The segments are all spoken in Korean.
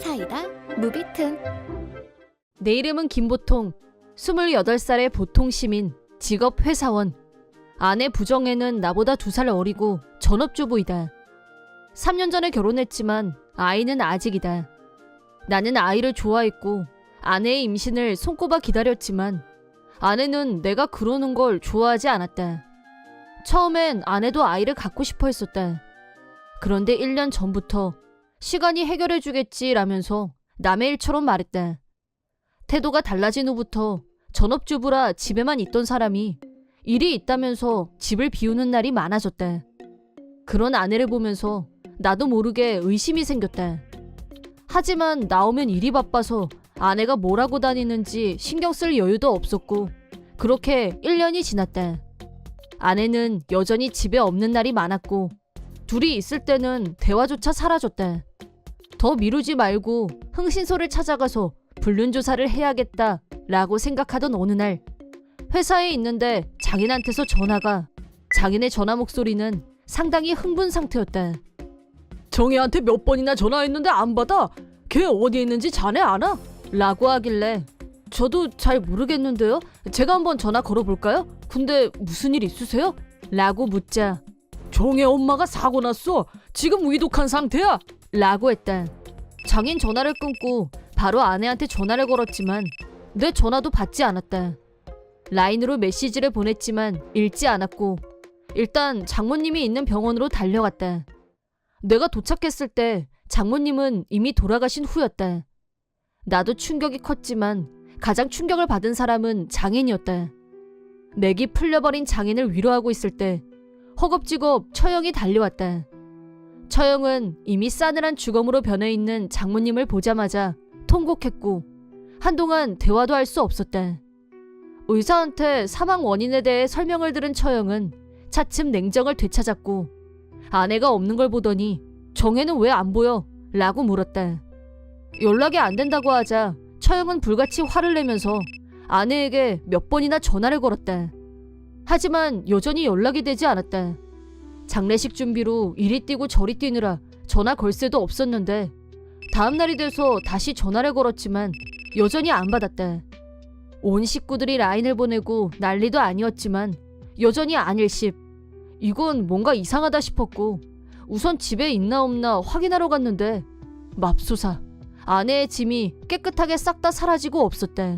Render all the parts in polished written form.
사이다 무비튼. 내 이름은 김보통. 28살의 보통 시민, 직업 회사원. 아내 부정혜는 나보다 2살 어리고 전업주부이다. 3년 전에 결혼했지만 아이는 아직이다. 나는 아이를 좋아했고 아내의 임신을 손꼽아 기다렸지만 아내는 내가 그러는 걸 좋아하지 않았다. 처음엔 아내도 아이를 갖고 싶어 했었다. 그런데 1년 전부터 시간이 해결해주겠지라면서 남의 일처럼 말했다. 태도가 달라진 후부터 전업주부라 집에만 있던 사람이 일이 있다면서 집을 비우는 날이 많아졌다. 그런 아내를 보면서 나도 모르게 의심이 생겼다. 하지만 나오면 일이 바빠서 아내가 뭘 하고 다니는지 신경 쓸 여유도 없었고 그렇게 1년이 지났다. 아내는 여전히 집에 없는 날이 많았고 둘이 있을 때는 대화조차 사라졌다. 더 미루지 말고 흥신소를 찾아가서 불륜조사를 해야겠다 라고 생각하던 어느 날 회사에 있는데 장인한테서 전화가. 장인의 전화 목소리는 상당히 흥분 상태였다. 정희한테 몇 번이나 전화했는데 안 받아? 걔 어디 있는지 자네 아나? 라고 하길래 저도 잘 모르겠는데요? 제가 한번 전화 걸어볼까요? 근데 무슨 일 있으세요? 라고 묻자 정희 엄마가 사고 났어. 지금 위독한 상태야. 라고 했다. 장인 전화를 끊고 바로 아내한테 전화를 걸었지만 내 전화도 받지 않았다. 라인으로 메시지를 보냈지만 읽지 않았고 일단 장모님이 있는 병원으로 달려갔다. 내가 도착했을 때 장모님은 이미 돌아가신 후였다. 나도 충격이 컸지만 가장 충격을 받은 사람은 장인이었다. 맥이 풀려버린 장인을 위로하고 있을 때 허겁지겁 처형이 달려왔다. 처형은 이미 싸늘한 주검으로 변해있는 장모님을 보자마자 통곡했고 한동안 대화도 할 수 없었다. 의사한테 사망 원인에 대해 설명을 들은 처형은 차츰 냉정을 되찾았고 아내가 없는 걸 보더니 정혜는 왜 안 보여? 라고 물었다. 연락이 안 된다고 하자 처형은 불같이 화를 내면서 아내에게 몇 번이나 전화를 걸었다. 하지만 여전히 연락이 되지 않았다. 장례식 준비로 이리 뛰고 저리 뛰느라 전화 걸 새도 없었는데 다음 날이 돼서 다시 전화를 걸었지만 여전히 안 받았다. 온 식구들이 라인을 보내고 난리도 아니었지만 여전히 안 일십. 이건 뭔가 이상하다 싶었고 우선 집에 있나 없나 확인하러 갔는데 맙소사 아내의 짐이 깨끗하게 싹 다 사라지고 없었다.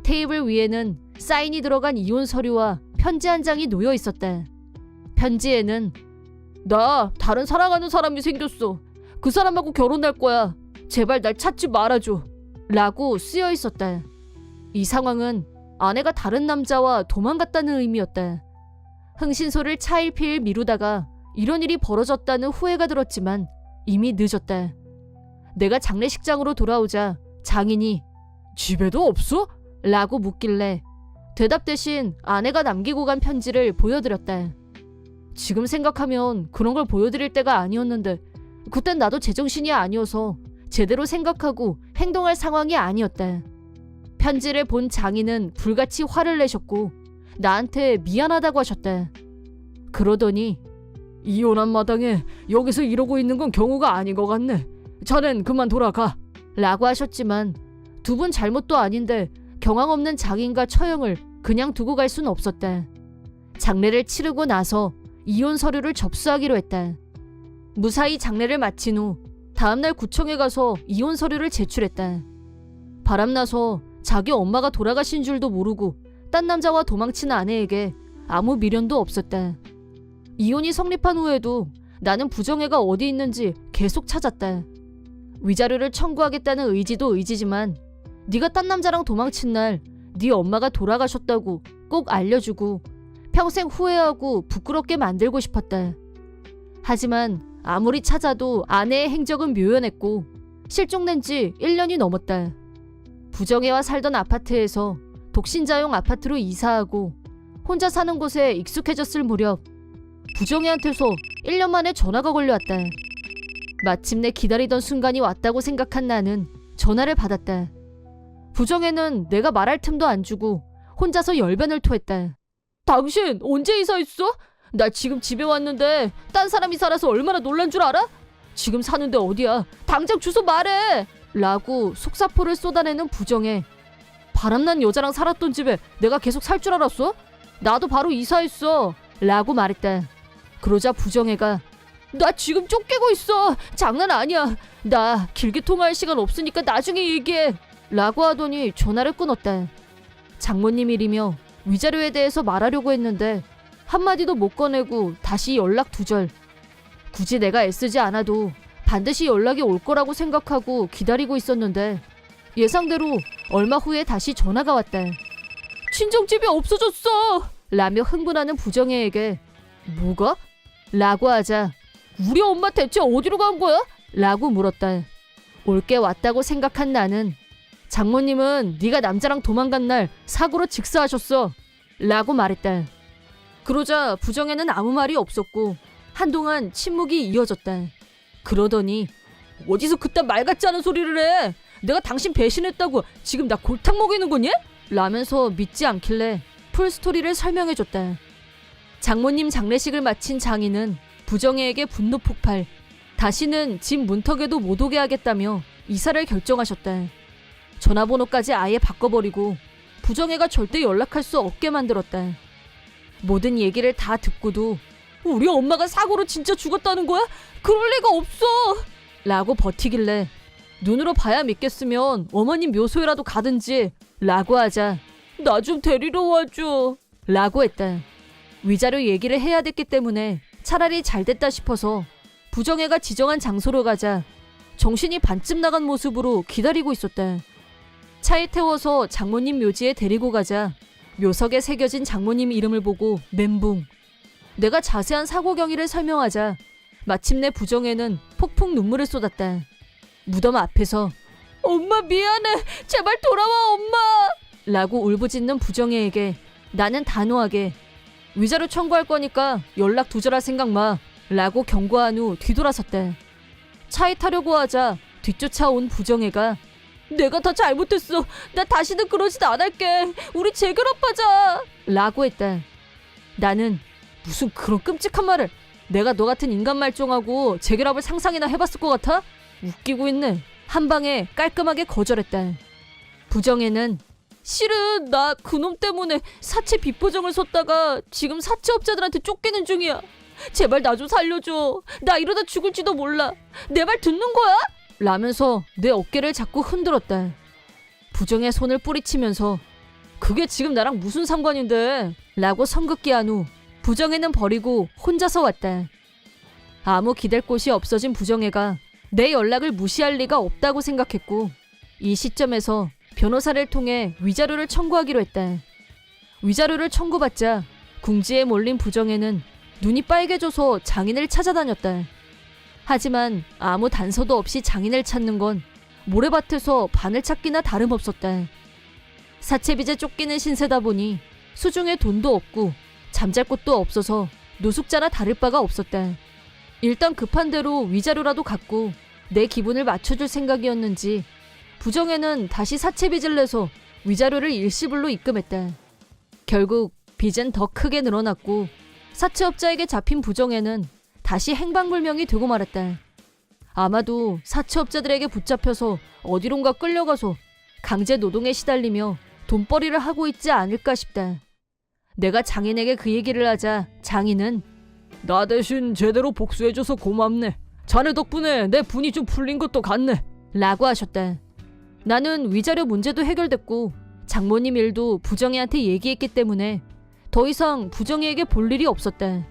테이블 위에는 사인이 들어간 이혼 서류와 편지 한 장이 놓여 있었다. 편지에는 나 다른 사랑하는 사람이 생겼어. 그 사람하고 결혼할 거야. 제발 날 찾지 말아줘. 라고 쓰여 있었다. 이 상황은 아내가 다른 남자와 도망갔다는 의미였다. 흥신소를 차일피일 미루다가 이런 일이 벌어졌다는 후회가 들었지만 이미 늦었다. 내가 장례식장으로 돌아오자 장인이 집에도 없어? 라고 묻길래 대답 대신 아내가 남기고 간 편지를 보여드렸다. 지금 생각하면 그런 걸 보여드릴 때가 아니었는데 그땐 나도 제정신이 아니어서 제대로 생각하고 행동할 상황이 아니었다. 편지를 본 장인은 불같이 화를 내셨고 나한테 미안하다고 하셨다. 그러더니 이혼한 마당에 여기서 이러고 있는 건 경우가 아닌 것 같네. 자넨 그만 돌아가. 라고 하셨지만 두 분 잘못도 아닌데 경황 없는 장인과 처형을 그냥 두고 갈 순 없었다. 장례를 치르고 나서 이혼 서류를 접수하기로 했다. 무사히 장례를 마친 후 다음날 구청에 가서 이혼 서류를 제출했다. 바람나서 자기 엄마가 돌아가신 줄도 모르고 딴 남자와 도망친 아내에게 아무 미련도 없었다. 이혼이 성립한 후에도 나는 부정혜가 어디 있는지 계속 찾았다. 위자료를 청구하겠다는 의지도 의지지만 네가 딴 남자랑 도망친 날 네 엄마가 돌아가셨다고 꼭 알려주고 평생 후회하고 부끄럽게 만들고 싶었다. 하지만 아무리 찾아도 아내의 행적은 묘연했고 실종된 지 1년이 넘었다. 부정혜와 살던 아파트에서 독신자용 아파트로 이사하고 혼자 사는 곳에 익숙해졌을 무렵 부정혜한테서 1년 만에 전화가 걸려왔다. 마침내 기다리던 순간이 왔다고 생각한 나는 전화를 받았다. 부정혜는 내가 말할 틈도 안 주고 혼자서 열변을 토했다. 당신 언제 이사했어? 나 지금 집에 왔는데 딴 사람이 살아서 얼마나 놀란 줄 알아? 지금 사는데 어디야? 당장 주소 말해! 라고 속사포를 쏟아내는 부정해. 바람난 여자랑 살았던 집에 내가 계속 살 줄 알았어? 나도 바로 이사했어. 라고 말했다. 그러자 부정애가 나 지금 쫓기고 있어. 장난 아니야. 나 길게 통화할 시간 없으니까 나중에 얘기해. 라고 하더니 전화를 끊었다. 장모님 일이며 위자료에 대해서 말하려고 했는데 한마디도 못 꺼내고 다시 연락 두절. 굳이 내가 애쓰지 않아도 반드시 연락이 올 거라고 생각하고 기다리고 있었는데 예상대로 얼마 후에 다시 전화가 왔다. 친정집이 없어졌어! 라며 흥분하는 부정애에게 뭐가? 라고 하자 우리 엄마 대체 어디로 간 거야? 라고 물었다. 올게 왔다고 생각한 나는 장모님은 네가 남자랑 도망간 날 사고로 직사하셨어. 라고 말했다. 그러자 부정애는 아무 말이 없었고 한동안 침묵이 이어졌다. 그러더니 어디서 그딴 말 같지 않은 소리를 해? 내가 당신 배신했다고 지금 나 골탕 먹이는 거니? 라면서 믿지 않길래 풀스토리를 설명해줬다. 장모님 장례식을 마친 장인은 부정애에게 분노 폭발. 다시는 집 문턱에도 못 오게 하겠다며 이사를 결정하셨다. 전화번호까지 아예 바꿔버리고 부정애가 절대 연락할 수 없게 만들었다. 모든 얘기를 다 듣고도 우리 엄마가 사고로 진짜 죽었다는 거야? 그럴 리가 없어! 라고 버티길래 눈으로 봐야 믿겠으면 어머님 묘소에라도 가든지 라고 하자 나 좀 데리러 와줘 라고 했다. 위자료 얘기를 해야 됐기 때문에 차라리 잘 됐다 싶어서 부정애가 지정한 장소로 가자 정신이 반쯤 나간 모습으로 기다리고 있었다. 차에 태워서 장모님 묘지에 데리고 가자 묘석에 새겨진 장모님 이름을 보고 멘붕. 내가 자세한 사고 경위를 설명하자 마침내 부정애는 폭풍 눈물을 쏟았다. 무덤 앞에서 엄마 미안해 제발 돌아와 엄마 라고 울부짖는 부정애에게 나는 단호하게 위자료 청구할 거니까 연락 두절할 생각 마 라고 경고한 후 뒤돌아섰다. 차에 타려고 하자 뒤쫓아온 부정애가 내가 다 잘못했어. 나 다시는 그러진 안 할게. 우리 재결합하자 라고 했다. 나는 무슨 그런 끔찍한 말을. 내가 너 같은 인간 말종하고 재결합을 상상이나 해봤을 것 같아? 웃기고 있네. 한 방에 깔끔하게 거절했다. 부정애는 실은 나 그놈 때문에 사채 빚보정을 섰다가 지금 사채업자들한테 쫓기는 중이야. 제발 나 좀 살려줘. 나 이러다 죽을지도 몰라. 내 말 듣는 거야? 라면서 내 어깨를 자꾸 흔들었다. 부정의 손을 뿌리치면서 그게 지금 나랑 무슨 상관인데? 라고 성급기한 후 부정애는 버리고 혼자서 왔다. 아무 기댈 곳이 없어진 부정애가 내 연락을 무시할 리가 없다고 생각했고 이 시점에서 변호사를 통해 위자료를 청구하기로 했다. 위자료를 청구받자 궁지에 몰린 부정애는 눈이 빨개져서 장인을 찾아다녔다. 하지만 아무 단서도 없이 장인을 찾는 건 모래밭에서 바늘 찾기나 다름없었다. 사채빚에 쫓기는 신세다 보니 수중에 돈도 없고 잠잘 곳도 없어서 노숙자나 다를 바가 없었다. 일단 급한 대로 위자료라도 갖고 내 기분을 맞춰줄 생각이었는지 부정애는 다시 사채빚을 내서 위자료를 일시불로 입금했다. 결국 빚은 더 크게 늘어났고 사채업자에게 잡힌 부정애는 다시 행방불명이 되고 말았다. 아마도 사채업자들에게 붙잡혀서 어디론가 끌려가서 강제 노동에 시달리며 돈벌이를 하고 있지 않을까 싶다. 내가 장인에게 그 얘기를 하자 장인은 나 대신 제대로 복수해줘서 고맙네. 자네 덕분에 내 분이 좀 풀린 것도 같네. 라고 하셨다. 나는 위자료 문제도 해결됐고 장모님 일도 부정애한테 얘기했기 때문에 더 이상 부정애에게 볼 일이 없었다.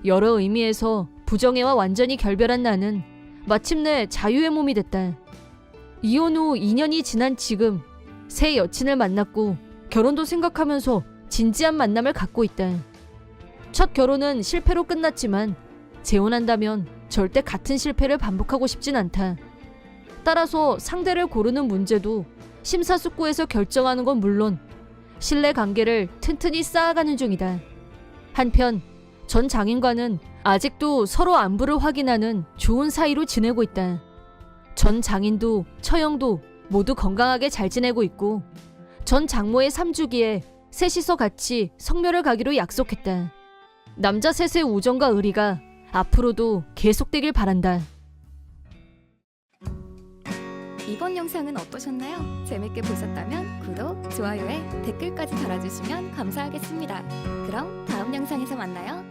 여러 의미에서 부정애와 완전히 결별한 나는 마침내 자유의 몸이 됐다. 이혼 후 2년이 지난 지금 새 여친을 만났고 결혼도 생각하면서 진지한 만남을 갖고 있다. 첫 결혼은 실패로 끝났지만 재혼한다면 절대 같은 실패를 반복하고 싶진 않다. 따라서 상대를 고르는 문제도 심사숙고해서 결정하는 건 물론 신뢰관계를 튼튼히 쌓아가는 중이다. 한편 전 장인과는 아직도 서로 안부를 확인하는 좋은 사이로 지내고 있다. 전 장인도 처형도 모두 건강하게 잘 지내고 있고 전 장모의 3주기에 셋이서 같이 성묘를 가기로 약속했다. 남자 셋의 우정과 의리가 앞으로도 계속되길 바란다. 이번 영상은 어떠셨나요? 재밌게 보셨다면 구독, 좋아요에 댓글까지 달아주시면 감사하겠습니다. 그럼 다음 영상에서 만나요.